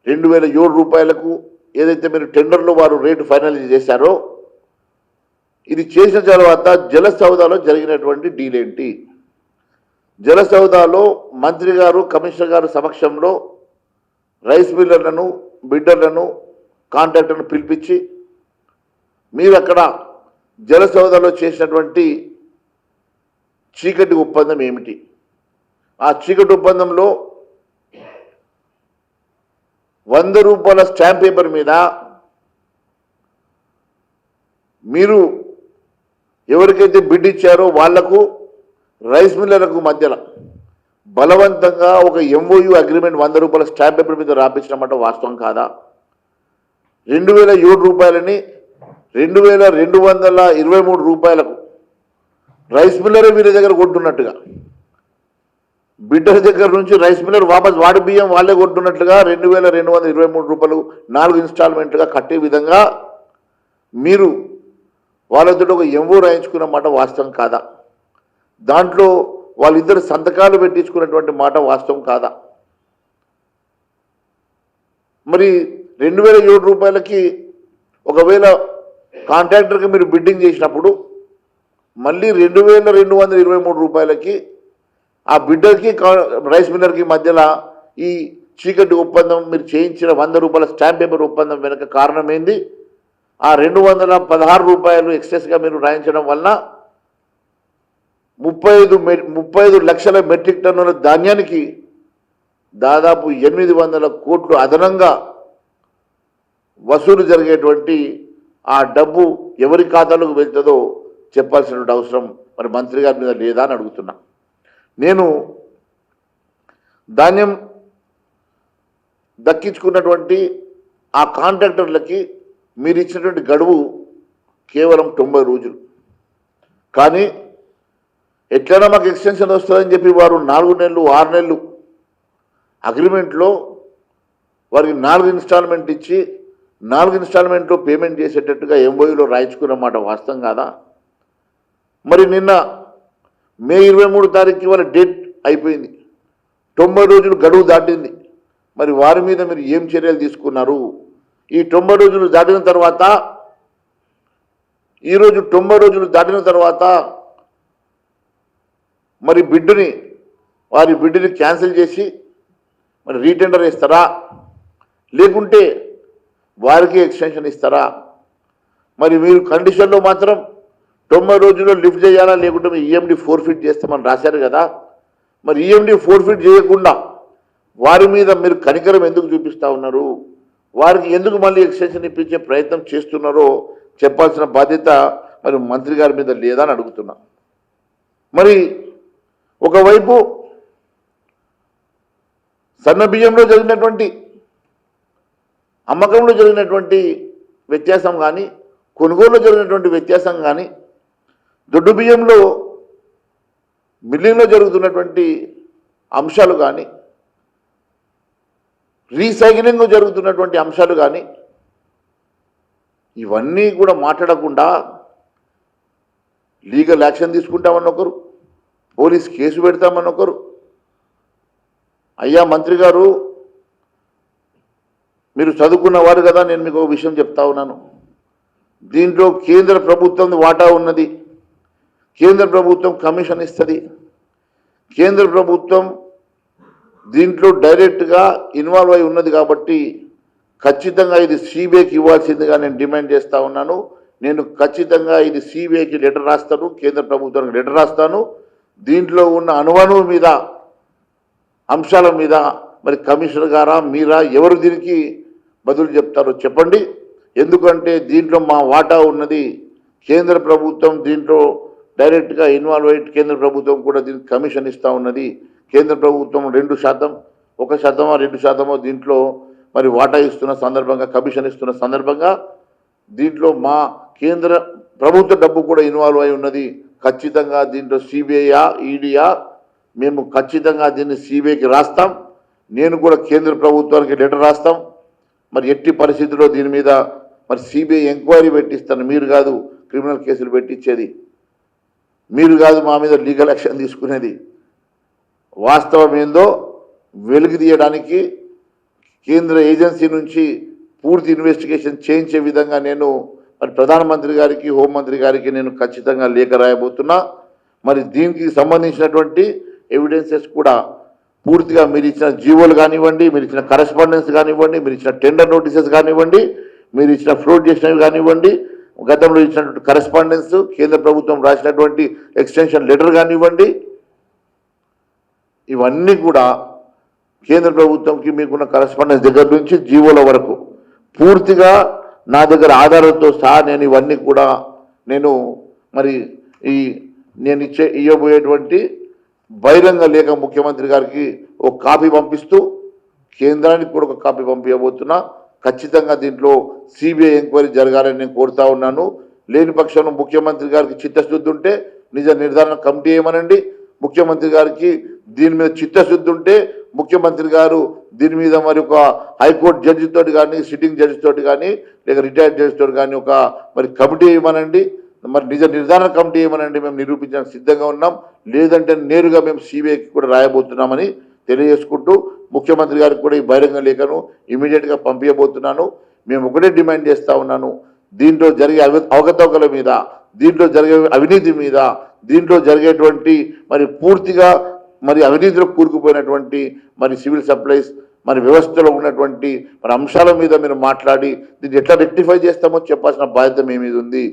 2007 రూపాయలకు ఏదైతే మీరు టెండర్లో వారు రేటు ఫైనలైజ్ చేశారో, ఇది చేసిన తర్వాత జల సౌదాలో జరిగినటువంటి డీల్ ఏంటి? జల సౌదాలో మంత్రి గారు, కమిషనర్ గారు సమక్షంలో రైస్ మిల్లర్లను, బిడ్డర్లను, కాంట్రాక్టర్లను పిలిపించి మీరు అక్కడ జల సౌదాలో చేసినటువంటి చీకటి ఒప్పందం ఏమిటి? ఆ చీకటి ఒప్పందంలో 100 రూపాయల స్టాంప్ పేపర్ మీద మీరు ఎవరికైతే బిడ్ ఇచ్చారో వాళ్లకు రైస్ మిల్లర్లకు మధ్యలో బలవంతంగా ఒక ఎంఓయూ అగ్రిమెంట్ 100 రూపాయల స్టాంప్ పేపర్ మీద రాపించినమాట వాస్తవం కాదా? 2007 రూపాయలని 2223 రూపాయలకు రైస్ మిల్లరే వీరి దగ్గర కొట్టున్నట్టుగా, బిడ్డల దగ్గర నుంచి రైస్ మిల్లర్ వాపస్ వాడి బియ్యం వాళ్ళే కొట్టున్నట్లుగా 2223 రూపాయలు 4 ఇన్స్టాల్మెంట్లుగా కట్టే విధంగా మీరు వాళ్ళతో ఒక ఎంఓ రాయించుకున్న మాట వాస్తవం కాదా? దాంట్లో వాళ్ళిద్దరు సంతకాలు పెట్టించుకున్నటువంటి మాట వాస్తవం కాదా? మరి 2007 రూపాయలకి ఒకవేళ కాంట్రాక్టర్కి మీరు బిడ్డింగ్ చేసినప్పుడు మళ్ళీ 2223 రూపాయలకి ఆ బిడ్డర్కి రైస్ మిల్లర్కి మధ్యలో ఈ చీకటి ఒప్పందం మీరు చేయించిన 100 రూపాయల స్టాంప్ పేపర్ ఒప్పందం వెనుక కారణం ఏంది? ఆ 216 రూపాయలు ఎక్సెస్గా మీరు రాయించడం వలన 35 లక్షల మెట్రిక్ టన్నుల ధాన్యానికి దాదాపు 800 కోట్లు అదనంగా వసూలు జరిగేటువంటి ఆ డబ్బు ఎవరి ఖాతాలోకి వెళ్తుందో చెప్పాల్సినటువంటి అవసరం మరి మంత్రి గారి మీద లేదా అని అడుగుతున్నా. నేను ధాన్యం దక్కించుకున్నటువంటి ఆ కాంట్రాక్టర్లకి మీరు ఇచ్చినటువంటి గడువు కేవలం 90 రోజులు. కానీ ఎట్లైనా మాకు ఎక్స్టెన్షన్ వస్తుందని చెప్పి వారు 4 నెలలు 6 నెలలు అగ్రిమెంట్లో వారికి 4 ఇన్స్టాల్మెంట్ ఇచ్చి 4 ఇన్స్టాల్మెంట్లో పేమెంట్ చేసేటట్టుగా ఎంఓయూలో రాయించుకున్నమాట వాస్తవం కాదా? మరి నిన్న మే 23 తారీఖుకి వాళ్ళ డేట్ అయిపోయింది, 90 రోజులు గడువు దాటింది. మరి వారి మీద మీరు ఏం చర్యలు తీసుకున్నారు? ఈ 90 రోజులు దాటిన తర్వాత, ఈరోజు 90 రోజులు దాటిన తర్వాత మరి వారి బిడ్డుని క్యాన్సిల్ చేసి మరి రీటెండర్ ఇస్తారా, లేకుంటే వారికి ఎక్స్టెన్షన్ ఇస్తారా? మరి మీరు కండిషన్లో మాత్రం 90 రోజుల్లో లిఫ్ట్ చేయాలా, లేకుంటే మీ ఈఎండి ఫోర్ఫిట్ చేస్తామని రాశారు కదా. మరి ఈఎండి ఫోర్ఫిట్ చేయకుండా వారి మీద మీరు కనికరం ఎందుకు చూపిస్తూ ఉన్నారు? వారికి ఎందుకు మళ్ళీ ఎక్స్టెన్షన్ ఇప్పించే ప్రయత్నం చేస్తున్నారో చెప్పాల్సిన బాధ్యత మరి మంత్రి గారి మీద లేదా అని అడుగుతున్నా. మరి ఒకవైపు సన్న బియ్యంలో జరిగినటువంటి అమ్మకంలో జరిగినటువంటి వ్యత్యాసం కానీ, కొనుగోలులో జరిగినటువంటి వ్యత్యాసం కానీ, దొడ్డు బియ్యంలో మిల్లింగ్లో జరుగుతున్నటువంటి అంశాలు కానీ, రీసైక్లింగ్ జరుగుతున్నటువంటి అంశాలు కానీ, ఇవన్నీ కూడా మాట్లాడకుండా లీగల్ యాక్షన్ తీసుకుంటామని ఒకరు, పోలీస్ కేసు పెడతామని ఒకరు. అయ్యా మంత్రి గారు, మీరు చదువుకున్నవారు కదా, నేను మీకు ఒక విషయం చెప్తా ఉన్నాను. దీంట్లో కేంద్ర ప్రభుత్వం వాటా ఉన్నది, కేంద్ర ప్రభుత్వం కమిషన్ ఇస్తుంది, కేంద్ర ప్రభుత్వం దీంట్లో డైరెక్ట్గా ఇన్వాల్వ్ అయి ఉన్నది. కాబట్టి ఖచ్చితంగా ఇది సిబిఐకి ఇవ్వాల్సిందిగా నేను డిమాండ్ చేస్తూ ఉన్నాను. నేను ఖచ్చితంగా ఇది సిబిఐకి లెటర్ రాస్తాను, కేంద్ర ప్రభుత్వానికి లెటర్ రాస్తాను. దీంట్లో ఉన్న అనుమానం మీద, అంశాల మీద మరి కమిషనర్ గారా మీరా ఎవరు దీనికి బదులు చెప్తారో చెప్పండి. ఎందుకంటే దీంట్లో మా వాటా ఉన్నది, కేంద్ర ప్రభుత్వం దీంట్లో డైరెక్ట్గా ఇన్వాల్వ్ అయ్యి కేంద్ర ప్రభుత్వం కూడా దీనికి కమిషన్ ఇస్తూ ఉన్నది. కేంద్ర ప్రభుత్వం 2%, 1%, 2% దీంట్లో మరి వాటా ఇస్తున్న సందర్భంగా, కమిషన్ ఇస్తున్న సందర్భంగా దీంట్లో మా కేంద్ర ప్రభుత్వ డబ్బు కూడా ఇన్వాల్వ్ అయి ఉన్నది. ఖచ్చితంగా దీంట్లో సిబిఐయా ఈడీయా మేము ఖచ్చితంగా దీన్ని సిబిఐకి రాస్తాం. నేను కూడా కేంద్ర ప్రభుత్వానికి లెటర్ రాస్తాం. మరి ఎట్టి పరిస్థితుల్లో దీని మీద మరి సిబిఐ ఎంక్వైరీ పెట్టిస్తాను. మీరు కాదు క్రిమినల్ కేసులు పెట్టించేది, మీరు కాదు మా మీద లీగల్ యాక్షన్ తీసుకునేది. వాస్తవం ఏందో వెలుగు తీయడానికి కేంద్ర ఏజెన్సీ నుంచి పూర్తి ఇన్వెస్టిగేషన్ చేయించే విధంగా నేను మరి ప్రధానమంత్రి గారికి హోంమంత్రి గారికి నేను ఖచ్చితంగా లేఖ రాయబోతున్నా. మరి దీనికి సంబంధించినటువంటి ఎవిడెన్సెస్ కూడా పూర్తిగా మీరు ఇచ్చిన జీవోలు కానివ్వండి, మీరు ఇచ్చిన కరెస్పాండెన్స్ కానివ్వండి, మీరు ఇచ్చిన టెండర్ నోటీసెస్ కానివ్వండి, మీరు ఇచ్చిన ఫ్లోట్ చేసినవి కానివ్వండి, గతంలో ఇచ్చినటువంటి కరెస్పాండెన్స్, కేంద్ర ప్రభుత్వం రాసినటువంటి ఎక్స్టెన్షన్ లెటర్ కానివ్వండి, ఇవన్నీ కూడా కేంద్ర ప్రభుత్వంకి మీకున్న కరెస్పాండెన్స్ దగ్గర నుంచి జీవోల వరకు పూర్తిగా నా దగ్గర ఆధారాలతో సహా నేను ఇవన్నీ కూడా నేను మరి నేను ఇవ్వబోయేటువంటి బహిరంగ లేఖ ముఖ్యమంత్రి గారికి ఒక కాపీ పంపిస్తూ కేంద్రానికి కూడా ఒక కాపీ పంపించబోతున్నా. ఖచ్చితంగా దీంట్లో సిబిఐ ఎంక్వైరీ జరగాలని నేను కోరుతా ఉన్నాను. లేని పక్షంలో ముఖ్యమంత్రి గారికి చిత్తశుద్ధి ఉంటే నిజ నిర్ధారణ కమిటీ ఏమనండి, ముఖ్యమంత్రి గారికి దీని మీద చిత్తశుద్ధి ఉంటే ముఖ్యమంత్రి గారు దీని మీద మరి ఒక హైకోర్టు జడ్జి తోటి కానీ, సిట్టింగ్ జడ్జి తోటి కానీ, లేక రిటైర్డ్ జడ్జి తోటి కానీ ఒక మరి కమిటీ ఏమనండి, మరి నిజ నిర్ధారణ కమిటీ ఏమనండి, మేము నిరూపించడానికి సిద్ధంగా ఉన్నాం. లేదంటే నేరుగా మేము సిబిఐకి కూడా రాయబోతున్నామని తెలియజేసుకుంటూ ముఖ్యమంత్రి గారికి కూడా ఈ బహిరంగ లేఖను ఇమీడియట్గా పంపించబోతున్నాను. మేము ఒకటే డిమాండ్ చేస్తూ ఉన్నాను, దీంట్లో జరిగే అవకతవకల మీద, దీంట్లో జరిగే అవినీతి మీద, దీంట్లో జరిగేటువంటి మరి పూర్తిగా మరి అవినీతిలో కూరుకుపోయినటువంటి మరి సివిల్ సప్లైస్ మరి వ్యవస్థలో ఉన్నటువంటి మరి అంశాల మీద మీరు మాట్లాడి దీన్ని ఎట్లా రెక్టిఫై చేస్తామో చెప్పాల్సిన బాధ్యత మీ మీద ఉంది.